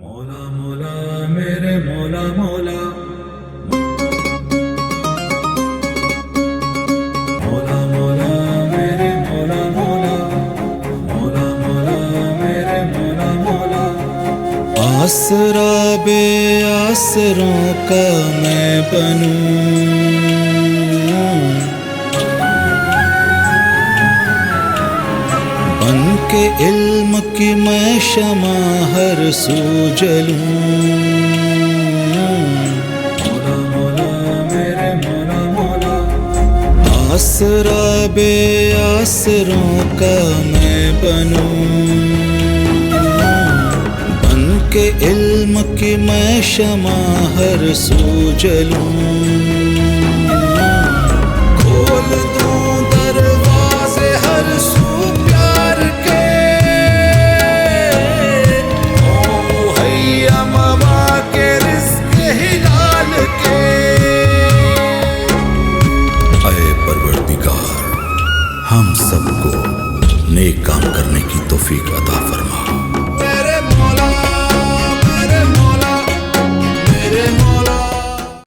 مولا مولا میرے مولا مولا مولا مولا میرے مولا مولا مولا مولا میرے مولا مولا آسرا بے آسروں کا میں بنوں بن کے علم کی میں شمع ہر سو جلوں مولا مولا میرے مولا مولا آسرا بے آسروں کا میں بنوں بن کے علم کی میں شمع ہر سو جلوں کھول دوں دروازے ہر سو ہم سب کو نیک کام کرنے کی توفیق عطا فرما۔